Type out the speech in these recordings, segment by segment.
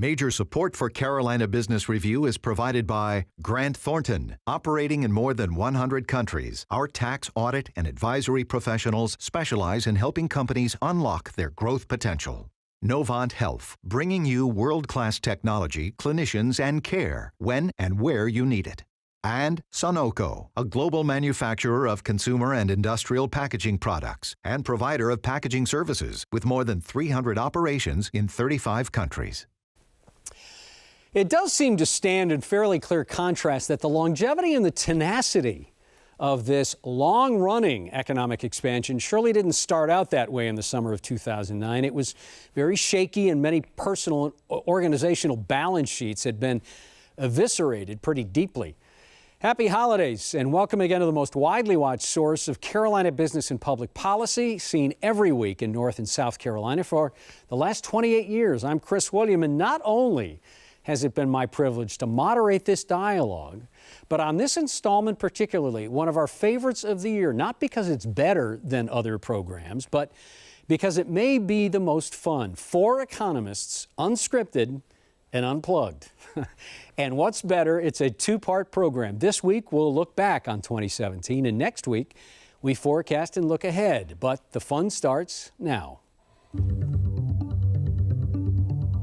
Major support for Carolina Business Review is provided by Grant Thornton. Operating in more than 100 countries, our tax, audit, and advisory professionals specialize in helping companies unlock their growth potential. Novant Health, bringing you world-class technology, clinicians, and care when and where you need it. And Sunoco, a global manufacturer of consumer and industrial packaging products and provider of packaging services with more than 300 operations in 35 countries. It does seem to stand in fairly clear contrast that the longevity and the tenacity of this long-running economic expansion surely didn't start out that way in the summer of 2009. It was very shaky, and many personal and organizational balance sheets had been eviscerated pretty deeply. Happy holidays, and welcome again to the most widely watched source of Carolina business and public policy, seen every week in North and South Carolina for the last 28 years. I'm Chris William, and not only has it been my privilege to moderate this dialogue, but on this installment particularly, one of our favorites of the year, not because it's better than other programs, but because it may be the most fun. 4 economists, unscripted and unplugged. And what's better, it's a 2-part program. This week, we'll look back on 2017, and next week, we forecast and look ahead. But the fun starts now.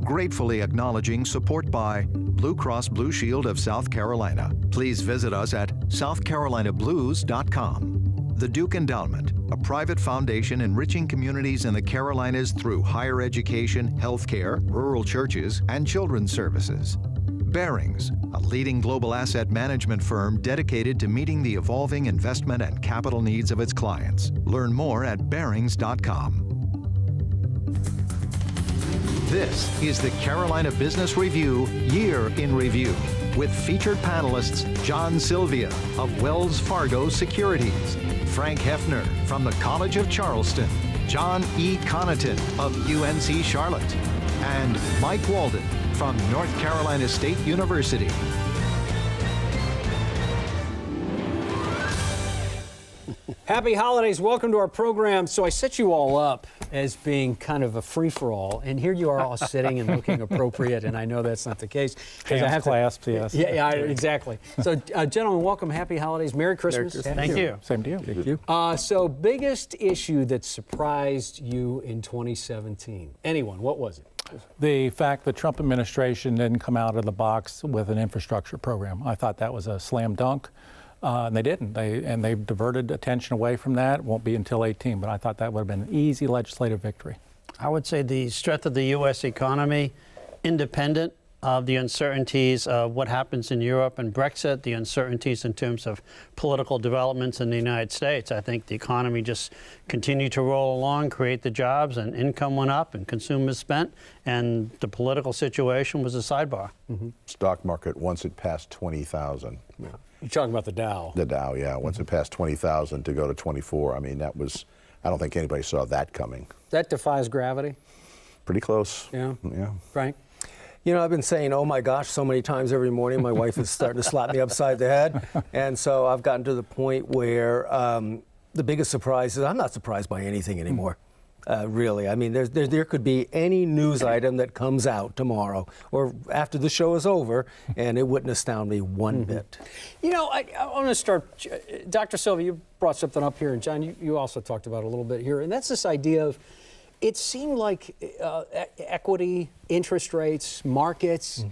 Gratefully acknowledging support by Blue Cross Blue Shield of South Carolina. Please visit us at southcarolinablues.com. The Duke Endowment, a private foundation enriching communities in the Carolinas through higher education, healthcare, rural churches, and children's services. Barings, a leading global asset management firm dedicated to meeting the evolving investment and capital needs of its clients. Learn more at barings.com. This is the Carolina Business Review Year in Review with featured panelists John Silvia of Wells Fargo Securities, Frank Hefner from the College of Charleston, John E. Connaughton of UNC Charlotte, and Mike Walden from North Carolina State University. Happy holidays. Welcome to our program. So I set you all up as being kind of a free-for-all, and here you are all sitting and looking appropriate, and I know that's not the case. Hands clasped, yes. Yeah, exactly. So, gentlemen, welcome. Happy holidays. Merry Christmas. Thank you. Same to you. Thank you. So, biggest issue that surprised you in 2017? Anyone, what was it? The fact the Trump administration didn't come out of the box with an infrastructure program. I thought that was a slam dunk. And they didn't. They diverted attention away from that. It won't be until 18, but I thought that would have been an easy legislative victory. I would say the strength of the U.S. economy, independent of the uncertainties of what happens in Europe and Brexit, the uncertainties in terms of political developments in the United States. I think the economy just continued to roll along, create the jobs, and income went up, and consumers spent, and the political situation was a sidebar. Mm-hmm. Stock market, once it passed 20,000. Yeah. You're talking about the Dow. The Dow, yeah. Once it passed 20,000 to go to 24, I mean, that was, I don't think anybody saw that coming. That defies gravity? Pretty close. Yeah. Yeah. Frank? You know, I've been saying, oh my gosh, so many times every morning. My wife is starting to slap me upside the head. And so I've gotten to the point where the biggest surprise is I'm not surprised by anything anymore. Really. I mean, there could be any news item that comes out tomorrow or after the show is over, and it wouldn't astound me one bit. You know, I want to start, Dr. Silvia, you brought something up here, and John, you also talked about it a little bit here, and that's this idea of, it seemed like equity, interest rates, markets,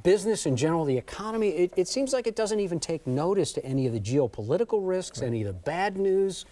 business in general, the economy, it seems like it doesn't even take notice to any of the geopolitical risks, any of the bad news.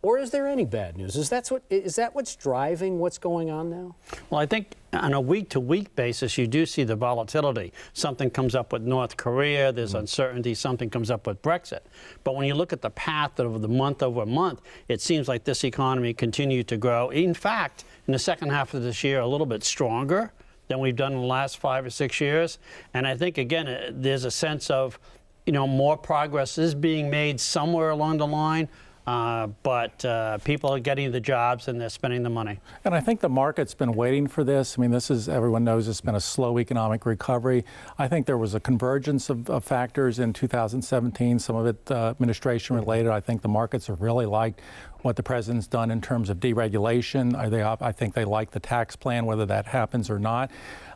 Or is there any bad news? Is that what's driving what's going on now? Well, I think on a week-to-week basis, you do see the volatility. Something comes up with North Korea, there's uncertainty, something comes up with Brexit. But when you look at the path of the month over month, it seems like this economy continued to grow. In fact, in the second half of this year, a little bit stronger than we've done in the last 5 or 6 years. And I think, again, there's a sense of, more progress is being made somewhere along the line. but people are getting the jobs and they're spending the money. And I think the market's been waiting for this. I mean, everyone knows it's been a slow economic recovery. I think there was a convergence of factors in 2017, some of it administration related. I think the markets have really liked what the president's done in terms of deregulation. I think they like the tax plan, whether that happens or not.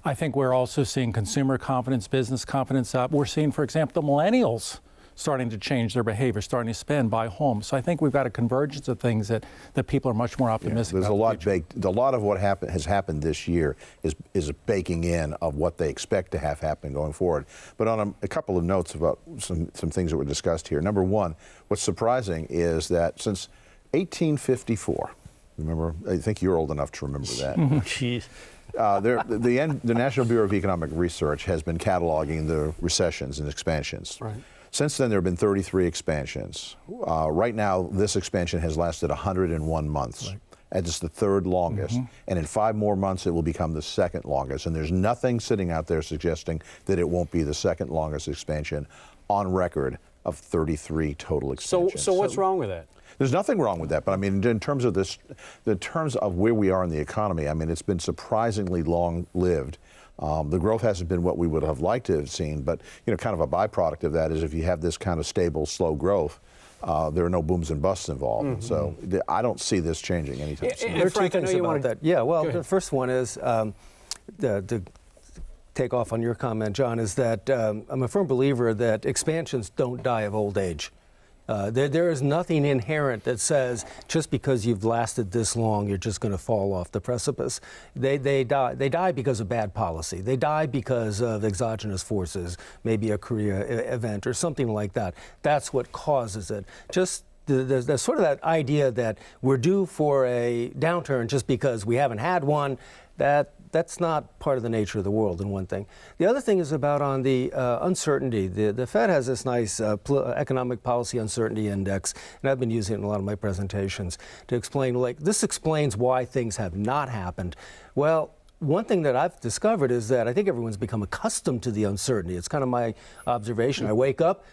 I think we're also seeing consumer confidence, business confidence up. We're seeing, for example, the millennials starting to change their behavior, starting to spend, buy homes. So I think we've got a convergence of things that people are much more optimistic there's about. A lot baked. A lot of what has happened this year is baking in of what they expect to have happen going forward. But on a couple of notes about some things that were discussed here. Number one, what's surprising is that since 1854, remember, I think you're old enough to remember that. Jeez. The National Bureau of Economic Research has been cataloging the recessions and expansions. Right. Since then, there have been 33 expansions. Right now, this expansion has lasted 101 months. Right. And it's the third longest. And in 5 more months, it will become the second longest. And there's nothing sitting out there suggesting that it won't be the second longest expansion on record of 33 total expansions. So what's wrong with that? There's nothing wrong with that, but I mean, in terms of where we are in the economy, I mean, it's been surprisingly long-lived. The growth hasn't been what we would have liked to have seen, but kind of a byproduct of that is if you have this kind of stable, slow growth, there are no booms and busts involved. So I don't see this changing anytime soon. There are two things about that. Yeah, well, the first one is to take off on your comment, John, is that I'm a firm believer that expansions don't die of old age. There is nothing inherent that says just because you've lasted this long, you're just going to fall off the precipice. They die because of bad policy. They die because of exogenous forces, maybe a Korea event or something like that. That's what causes it. Just there's sort of that idea that we're due for a downturn just because we haven't had one. That's not part of the nature of the world, in one thing. The other thing is about on the uncertainty. The Fed has this nice economic policy uncertainty index, and I've been using it in a lot of my presentations to explain, this explains why things have not happened. Well, one thing that I've discovered is that I think everyone's become accustomed to the uncertainty. It's kind of my observation. I wake up,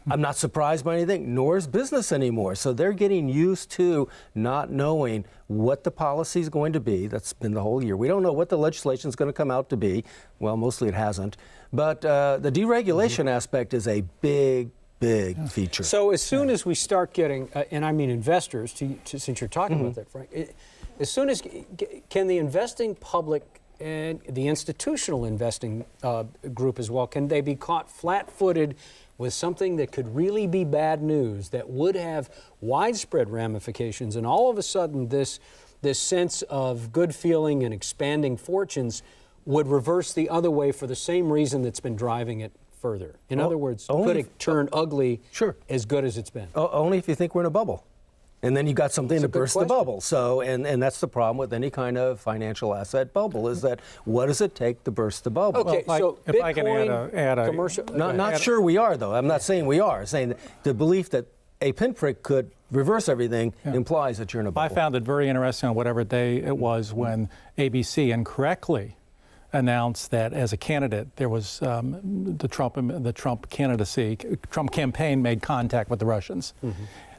I'm not surprised by anything, nor is business anymore. So they're getting used to not knowing what the policy is going to be. That's been the whole year. We don't know what the legislation is going to come out to be. Well, mostly it hasn't. But the deregulation aspect is a big feature. So as soon as we start getting, and I mean investors, since you're talking about that, Frank, as soon as, can the investing public and the institutional investing group as well, can they be caught flat-footed with something that could really be bad news that would have widespread ramifications, and all of a sudden this sense of good feeling and expanding fortunes would reverse the other way for the same reason that's been driving it further? In other words, could it turn ugly as good as it's been? Only if you think we're in a bubble. And then you got something to burst the bubble. So, and that's the problem with any kind of financial asset bubble, is that what does it take to burst the bubble? Okay, so if I can add a commercial. Not sure we are, though. I'm not saying we are. Saying that the belief that a pinprick could reverse everything implies that you're in a bubble. I found it very interesting on whatever day it was when ABC incorrectly announced that as a candidate there was the Trump candidacy, Trump campaign made contact with the Russians.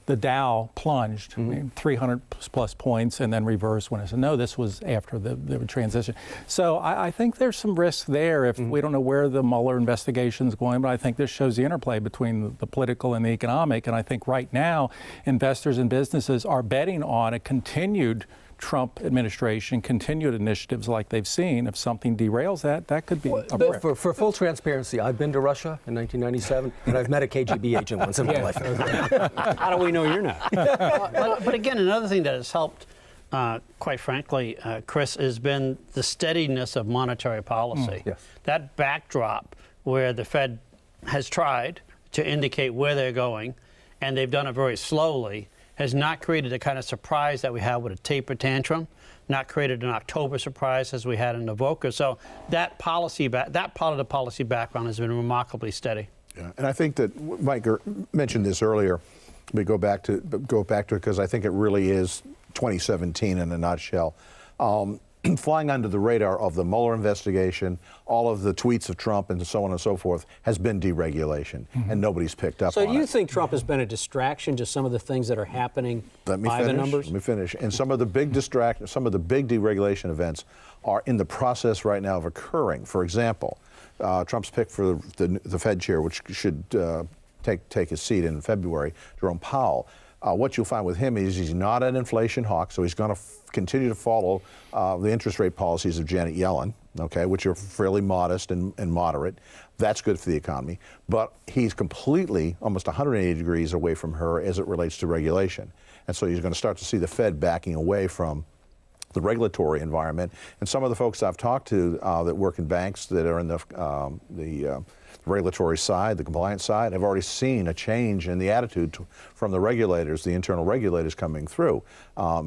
The Dow plunged 300 plus points and then reversed when I said, no, this was after the transition. So I think there's some risk there if we don't know where the Mueller investigation is going, but I think this shows the interplay between the political and the economic. And I think right now investors and businesses are betting on a continued Trump administration, continued initiatives like they've seen. If something derails that could be a risk. For full transparency, I've been to Russia in 1997, and I've met a KGB agent once in my life. How do we know you're not? But again, another thing that has helped, quite frankly, Chris, has been the steadiness of monetary policy. Yes. That backdrop where the Fed has tried to indicate where they're going, and they've done it very slowly, has not created the kind of surprise that we had with a taper tantrum, not created an October surprise as we had in the Volcker. So that policy, that part of the policy background has been remarkably steady. Yeah, and I think that Mike mentioned this earlier. We go back to it because I think it really is 2017 in a nutshell. flying under the radar of the Mueller investigation, all of the tweets of Trump and so on and so forth, has been deregulation, and nobody's picked up on it. So do you think Trump has been a distraction to some of the things that are happening by the numbers? Let me finish. And some of the big deregulation events are in the process right now of occurring. For example, Trump's pick for the Fed chair, which should take his seat in February, Jerome Powell. What you'll find with him is he's not an inflation hawk, so he's going to continue to follow the interest rate policies of Janet Yellen, okay, which are fairly modest and moderate. That's good for the economy. But he's completely, almost 180 degrees away from her as it relates to regulation. And so you're going to start to see the Fed backing away from the regulatory environment. And some of the folks I've talked to that work in banks that are in the regulatory side, the compliance side, have already seen a change in the attitude from the regulators, the internal regulators coming through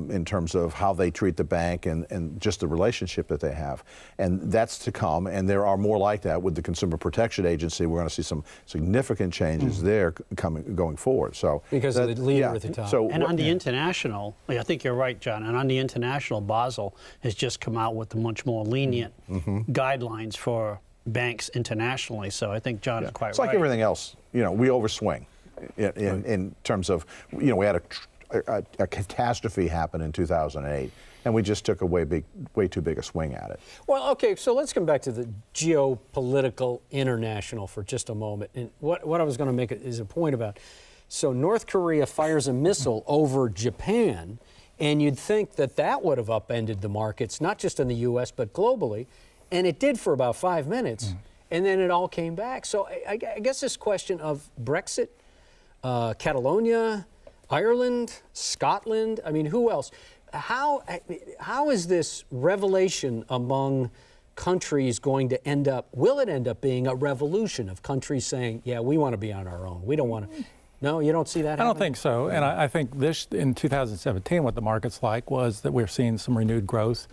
in terms of how they treat the bank and just the relationship that they have. And that's to come, and there are more like that with the Consumer Protection Agency. We're going to see some significant changes there going forward. So because of the leader at the top. So and on the international, I think you're right, John, and on the international, Basel has just come out with much more lenient guidelines for banks internationally. So I think John is quite right. It's like everything else. We overswing in terms of, we had a catastrophe happen in 2008, and we just took a way too big a swing at it. Well, okay, so let's come back to the geopolitical international for just a moment. And what I was going to make is a point about, so North Korea fires a missile over Japan, and you'd think that would have upended the markets, not just in the U.S., but globally. And it did for about 5 minutes, and then it all came back. So I guess this question of Brexit, Catalonia, Ireland, Scotland, I mean, who else? How is this revelation among countries going to end up, will it end up being a revolution of countries saying, yeah, we want to be on our own. We don't want to. No, you don't see that happening? I don't think so. And I think this, in 2017, what the market's like was that we're seeing some renewed growth.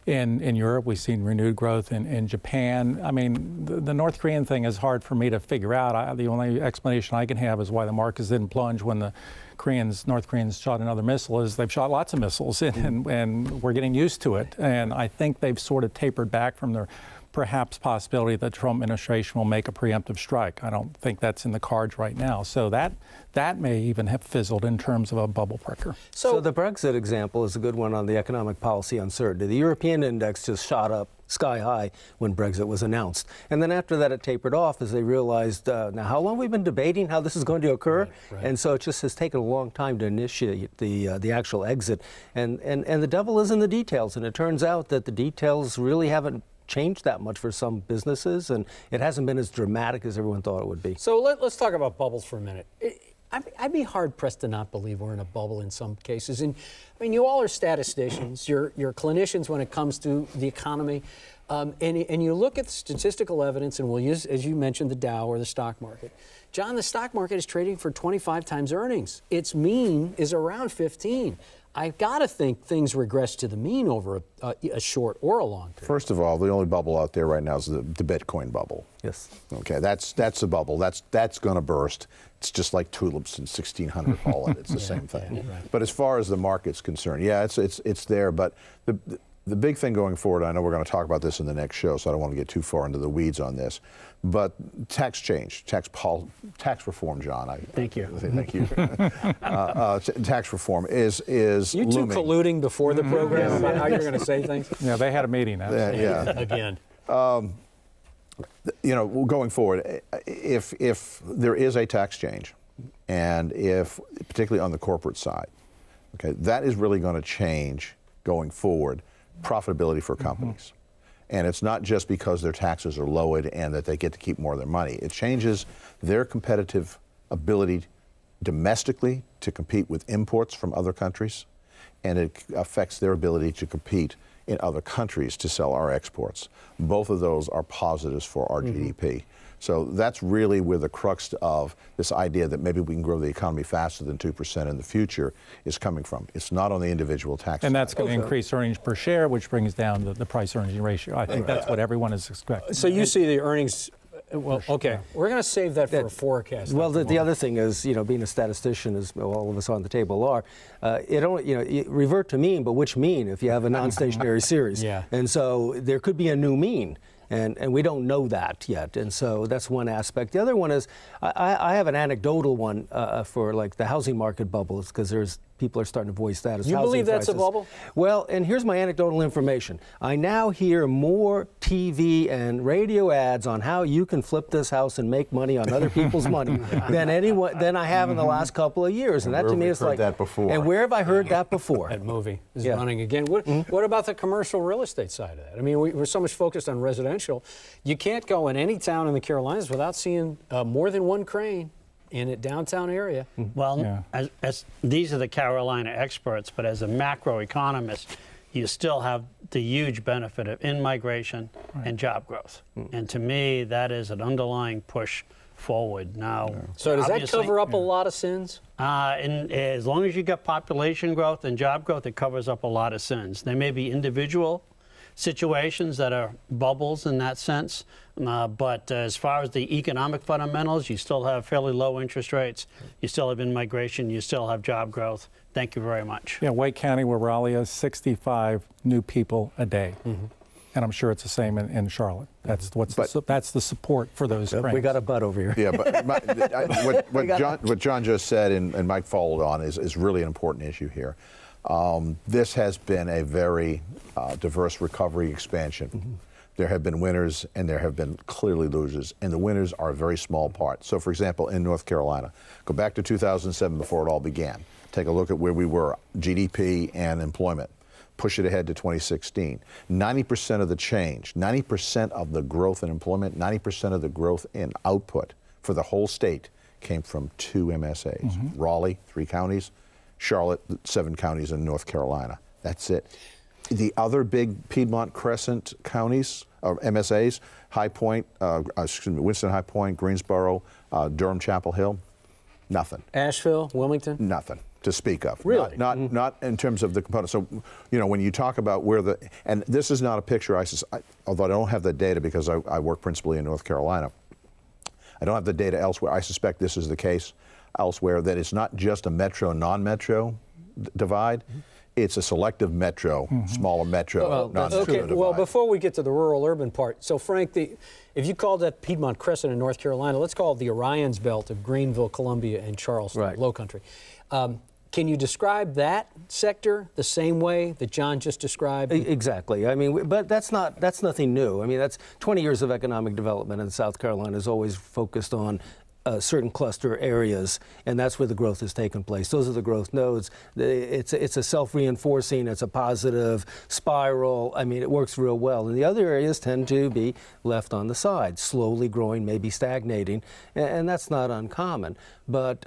In Europe, we've seen renewed growth in Japan. I mean, the North Korean thing is hard for me to figure out. The only explanation I can have is why the markets didn't plunge when the North Koreans shot another missile is they've shot lots of missiles, and we're getting used to it. And I think they've sort of tapered back from their perhaps possibility that the Trump administration will make a preemptive strike. I don't think that's in the cards right now. So that may even have fizzled in terms of a bubble pricker. So the Brexit example is a good one on the economic policy uncertainty. The European index just shot up sky high when Brexit was announced. And then after that, it tapered off as they realized, now how long we've been debating how this is going to occur? Right. And so it just has taken a long time to initiate the actual exit. And the devil is in the details. And it turns out that the details really haven't changed that much for some businesses, and it hasn't been as dramatic as everyone thought it would be. So let's talk about bubbles for a minute. I'd be hard-pressed to not believe we're in a bubble in some cases. And I mean, you all are statisticians, you're clinicians when it comes to the economy, and you look at the statistical evidence, and we'll use, as you mentioned, the Dow or the stock market. John, the stock market is trading for 25 times earnings. Its mean is around 15. I've got to think things regress to the mean over a short or a long period. First of all, the only bubble out there right now is the Bitcoin bubble. Yes. Okay, that's a bubble. That's going to burst. It's just like tulips in 1600 Holland. It's the same thing. Right. But as far as the market's concerned, yeah, it's there. But the big thing going forward, I know we're going to talk about this in the next show, so I don't want to get too far into the weeds on this. But tax change, tax reform, John. Thank you. Thank you. Tax reform is you two looming. There before the program about how you're going to say things? Yeah, they had a meeting. Yeah. Again. Going forward, if there is a tax change, and if, particularly on the corporate side, okay, that is really going to change going forward profitability for companies. And it's not just because their taxes are lowered and that they get to keep more of their money. It changes their competitive ability domestically to compete with imports from other countries, and it affects their ability to compete in other countries to sell our exports. Both of those are positives for our GDP. So that's really where the crux of this idea that maybe we can grow the economy faster than 2% in the future is coming from. It's not on the individual tax. And that's going to increase earnings per share, which brings down the price-earnings ratio. I think that's what everyone is expecting. So you see the earnings Well, okay, we're going to save that for a forecast. Well, the other thing is, being a statistician, as all of us on the table are, it only, you revert to mean, but which mean if you have a non-stationary series? Yeah. And so there could be a new mean. And we don't know that yet. And so that's one aspect. The other one is, I have an anecdotal one for like the housing market bubbles, because people are starting to voice that as you housing believe that's prices. a bubble? Well, and here's my anecdotal information. I now hear more TV and radio ads on how you can flip this house and make money on other people's money than I have in the last couple of years. And that to me is like, that before? And where have I heard that before? That movie is running again. What about the commercial real estate side of that? I mean, we're so much focused on residential. You can't go in any town in the Carolinas without seeing more than one crane in a downtown area. Well, as these are the Carolina experts, but as a macroeconomist, you still have the huge benefit of in-migration and job growth. And to me, that is an underlying push forward. Now, so does that cover up a lot of sins? And as long as you got population growth and job growth, it covers up a lot of sins. There may be individual situations that are bubbles in that sense, but as far as the economic fundamentals, you still have fairly low interest rates, you still have in-migration, you still have job growth. Thank you very much. Yeah, Wake County, where Raleigh is, 65 new people a day. And I'm sure it's the same in Charlotte. That's that's the support for those cranes. We got a butt over here. Yeah, but what John just said and Mike followed on is really an important issue here. This has been a very diverse recovery expansion. There have been winners and there have been clearly losers, and the winners are a very small part. So, for example, in North Carolina, go back to 2007 before it all began. Take a look at where we were, GDP and employment. Push it ahead to 2016. 90% of the change, 90% of the growth in employment, 90% of the growth in output for the whole state came from 2 MSAs. Raleigh, 3 counties, Charlotte, 7 counties in North Carolina. That's it. The other big Piedmont Crescent counties, or MSAs, Winston High Point, Greensboro, Durham, Chapel Hill, nothing. Asheville, Wilmington? Nothing to speak of. Really? Not in terms of the components. So, when you talk about where and this is not a picture, although I don't have the data because I work principally in North Carolina, I don't have the data elsewhere. I suspect this is the case elsewhere, that it's not just a metro, non-metro divide. It's a selective metro, smaller metro, non-metro divide. Well, before we get to the rural-urban part, so Frank, if you call that Piedmont Crescent in North Carolina, let's call it the Orion's Belt of Greenville, Columbia, and Charleston, Low Country. Can you describe that sector the same way that John just described? Exactly. I mean, but that's nothing new. I mean, that's 20 years of economic development in South Carolina is always focused on certain cluster areas, and that's where the growth has taken place. Those are the growth nodes. It's a self-reinforcing, it's a positive spiral. I mean, it works real well. And the other areas tend to be left on the side, slowly growing, maybe stagnating, and that's not uncommon. But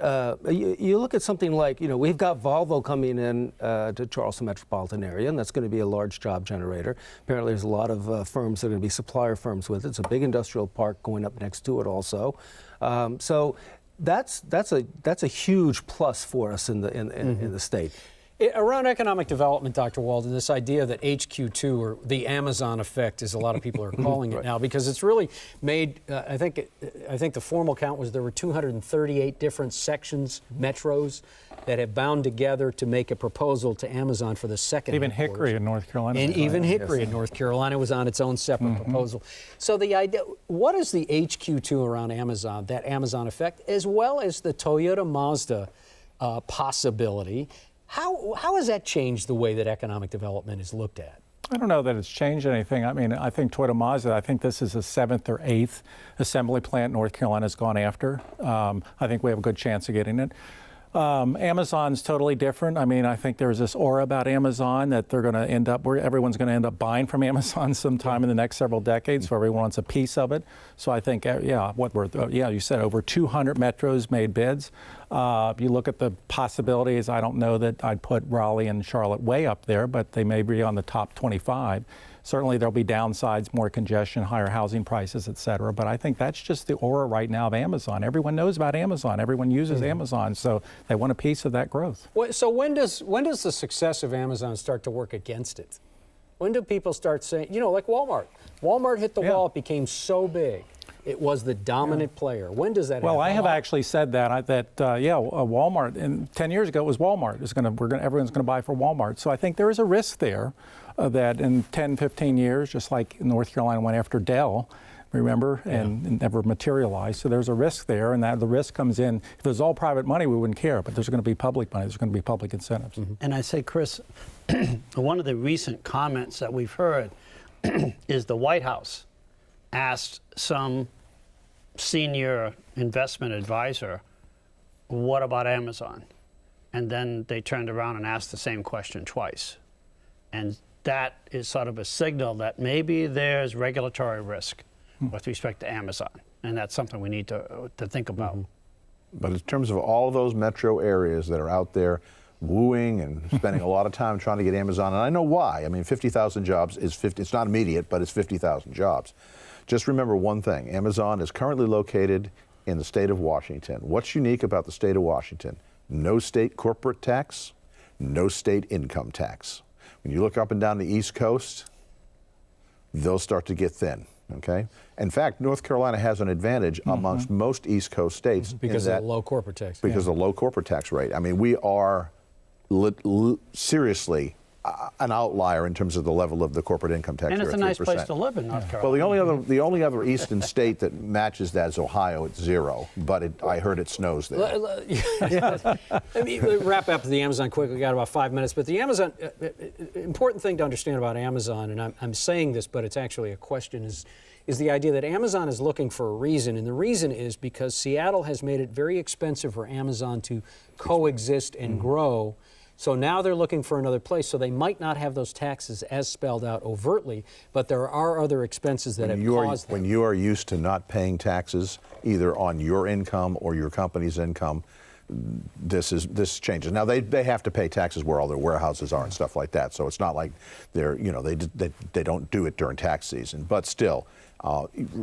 you look at something like, we've got Volvo coming in to Charleston metropolitan area, and that's going to be a large job generator. Apparently there's a lot of firms that are going to be supplier firms with it. It's a big industrial park going up next to it also. So that's a huge plus for us in the state. Around economic development, Dr. Walden, this idea that HQ2, or the Amazon effect, as a lot of people are calling it now, because it's really made. I think the formal count was there were 238 different sections, metros, that have bound together to make a proposal to Amazon for the second. Even Hickory in North Carolina. And even Hickory in North Carolina was on its own separate proposal. So the idea, what is the HQ2 around Amazon, that Amazon effect, as well as the Toyota Mazda possibility? How has that changed the way that economic development is looked at? I don't know that it's changed anything. I mean, I think Toyota Mazda, I think this is the 7th or 8th assembly plant North Carolina's gone after. I think we have a good chance of getting it. Amazon's totally different. I mean, I think there's this aura about Amazon that they're going to end up, where everyone's going to end up buying from Amazon sometime in the next several decades, so everyone wants a piece of it. So I think, you said over 200 metros made bids. You look at the possibilities, I don't know that I'd put Raleigh and Charlotte way up there, but they may be on the top 25. Certainly there'll be downsides, more congestion, higher housing prices, et cetera. But I think that's just the aura right now of Amazon. Everyone knows about Amazon. Everyone uses Amazon, so they want a piece of that growth. So when does the success of Amazon start to work against it? When do people start saying, like Walmart? Walmart hit the wall, it became so big. it was the dominant player. When does that happen? Well, I have actually said that Walmart, and 10 years ago it was Walmart. Everyone's going to buy for Walmart. So I think there is a risk there that in 10, 15 years, just like North Carolina went after Dell, remember, and it never materialized. So there's a risk there, and that the risk comes in. If it was all private money, we wouldn't care, but there's going to be public money. There's going to be public incentives. And I say, Chris, one of the recent comments that we've heard is the White House asked some senior investment advisor, what about Amazon? And then they turned around and asked the same question twice. And that is sort of a signal that maybe there's regulatory risk with respect to Amazon. And that's something we need to think about. But in terms of all those metro areas that are out there wooing and spending a lot of time trying to get Amazon, and I know why. I mean, 50,000 jobs is 50, it's not immediate, but it's 50,000 jobs. Just remember one thing, Amazon is currently located in the state of Washington. What's unique about the state of Washington? No state corporate tax, no state income tax. When you look up and down the East Coast, they'll start to get thin, okay? In fact, North Carolina has an advantage amongst most East Coast states. Because of the low corporate tax. Because of the low corporate tax rate. I mean, we are seriously an outlier in terms of the level of the corporate income tax rate. And it's a nice place to live in North Carolina. Well, the only other eastern state that matches that is Ohio at 0, but I heard it snows there. Let me wrap up the Amazon quickly. We've got about 5 minutes. But the Amazon, important thing to understand about Amazon, and I'm saying this, but it's actually a question, is the idea that Amazon is looking for a reason. And the reason is because Seattle has made it very expensive for Amazon to coexist and grow. So now they're looking for another place. So they might not have those taxes as spelled out overtly, but there are other expenses that have caused them. When you are used to not paying taxes, either on your income or your company's income, this changes. Now they have to pay taxes where all their warehouses are and stuff like that. So it's not like they don't do it during tax season. But still,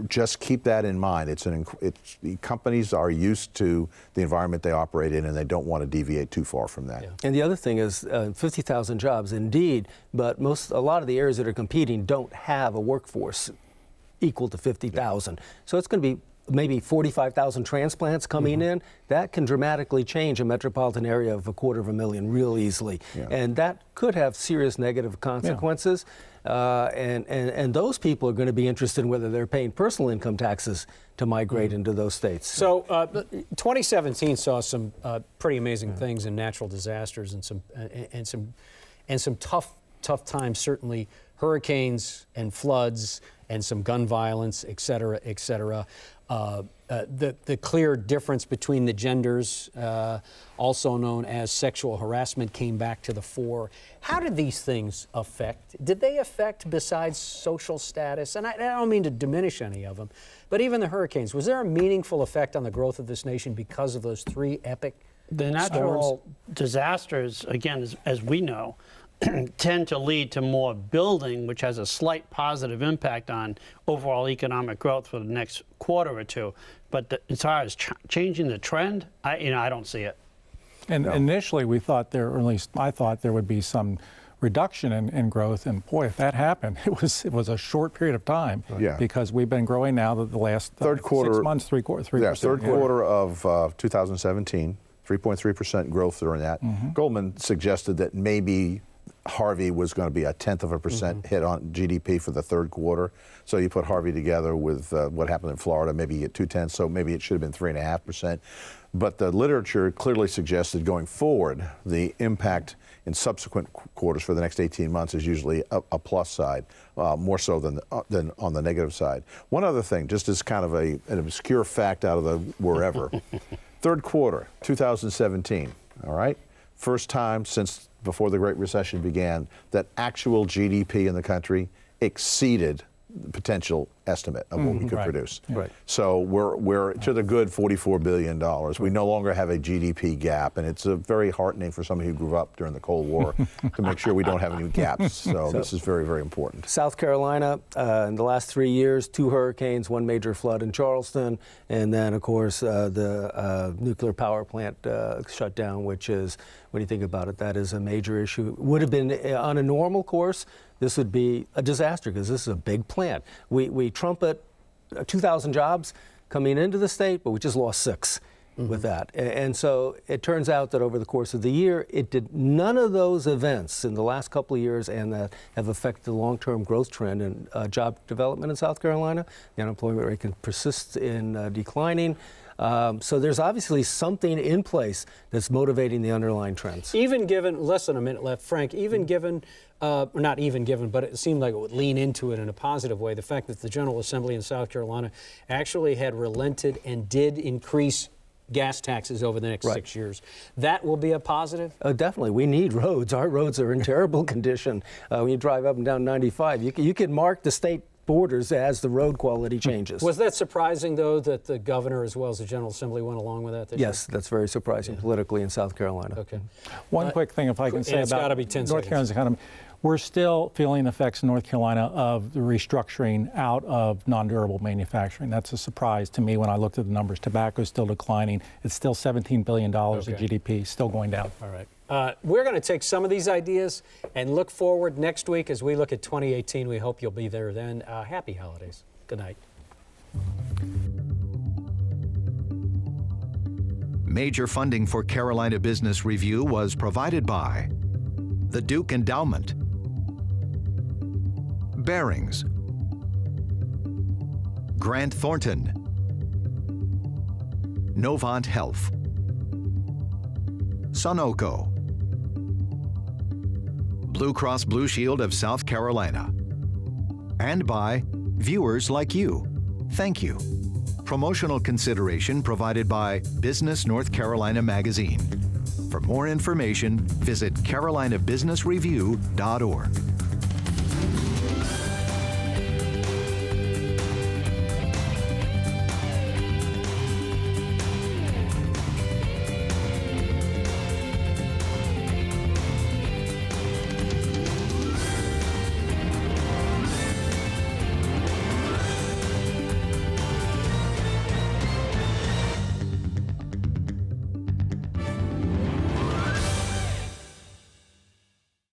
just keep that in mind. The companies are used to the environment they operate in, and they don't want to deviate too far from that. Yeah. And the other thing is 50,000 jobs, indeed, but a lot of the areas that are competing don't have a workforce equal to 50,000. Yeah. So it's going to be maybe 45,000 transplants coming in. That can dramatically change a metropolitan area of 250,000 real easily. Yeah. And that could have serious negative consequences. Yeah. And those people are going to be interested in whether they're paying personal income taxes to migrate into those states. So 2017 saw some pretty amazing things in natural disasters and some tough times, certainly hurricanes and floods and some gun violence, et cetera, et cetera. The clear difference between the genders, also known as sexual harassment, came back to the fore. How did these things affect? Did they affect, besides social status? And I don't mean to diminish any of them, but even the hurricanes, was there a meaningful effect on the growth of this nation because of those 3 epic The natural disasters, again, as we know, tend to lead to more building, which has a slight positive impact on overall economic growth for the next quarter or two. But as far as changing the trend, I don't see it. And initially we thought or at least I thought there would be some reduction in growth, and boy, if that happened, it was a short period of time. Yeah. Because we've been growing now the last 6 months, 3%. Yeah, third quarter of 2017, 3.3% growth during that. Goldman suggested that maybe Harvey was going to be 0.1% hit on GDP for the third quarter. So you put Harvey together with what happened in Florida, maybe you get 0.2, so maybe it should have been 3.5%. But the literature clearly suggested going forward, the impact in subsequent quarters for the next 18 months is usually a plus side, more so than on the negative side. One other thing, just as kind of an obscure fact out of the wherever, third quarter, 2017, all right? First time since before the Great Recession began that actual GDP in the country exceeded the potential estimate of what we could produce. Right. So we're to the good $44 billion. We no longer have a GDP gap, and it's very heartening for somebody who grew up during the Cold War to make sure we don't have any gaps. So this is very, very important. South Carolina, in the last 3 years, 2 hurricanes, 1 major flood in Charleston, and then, of course, the nuclear power plant shut down, which is, when you think about it, that is a major issue. Would have been on a normal course. This would be a disaster because this is a big plant. We trumpet 2,000 jobs coming into the state, but we just lost 6 with that. And so it turns out that over the course of the year, it did none of those events in the last couple of years and that have affected the long-term growth trend in job development in South Carolina. The unemployment rate can persist in declining. So there's obviously something in place that's motivating the underlying trends. Even given, less than a minute left, Frank, even given, not even given, but it seemed like it would lean into it in a positive way, the fact that the General Assembly in South Carolina actually had relented and did increase gas taxes over the next 6 years. That will be a positive? Definitely. We need roads. Our roads are in terrible condition. When you drive up and down 95, you can mark the state borders as the road quality changes. Was that surprising, though, that the governor as well as the General Assembly went along with that this Yes, that's very surprising politically in South Carolina. Okay. One quick thing, if I can say it's about gotta be 10 North Carolina's economy. We're still feeling the effects in North Carolina of the restructuring out of non-durable manufacturing. That's a surprise to me when I looked at the numbers. Tobacco is still declining. It's still $17 billion of GDP, still going down. All right. We're going to take some of these ideas and look forward next week as we look at 2018. We hope you'll be there then. Happy holidays. Good night. Major funding for Carolina Business Review was provided by the Duke Endowment, Barings, Grant Thornton, Novant Health, Sunoco, Blue Cross Blue Shield of South Carolina, and by viewers like you. Thank you. Promotional consideration provided by Business North Carolina Magazine. For more information, visit carolinabusinessreview.org.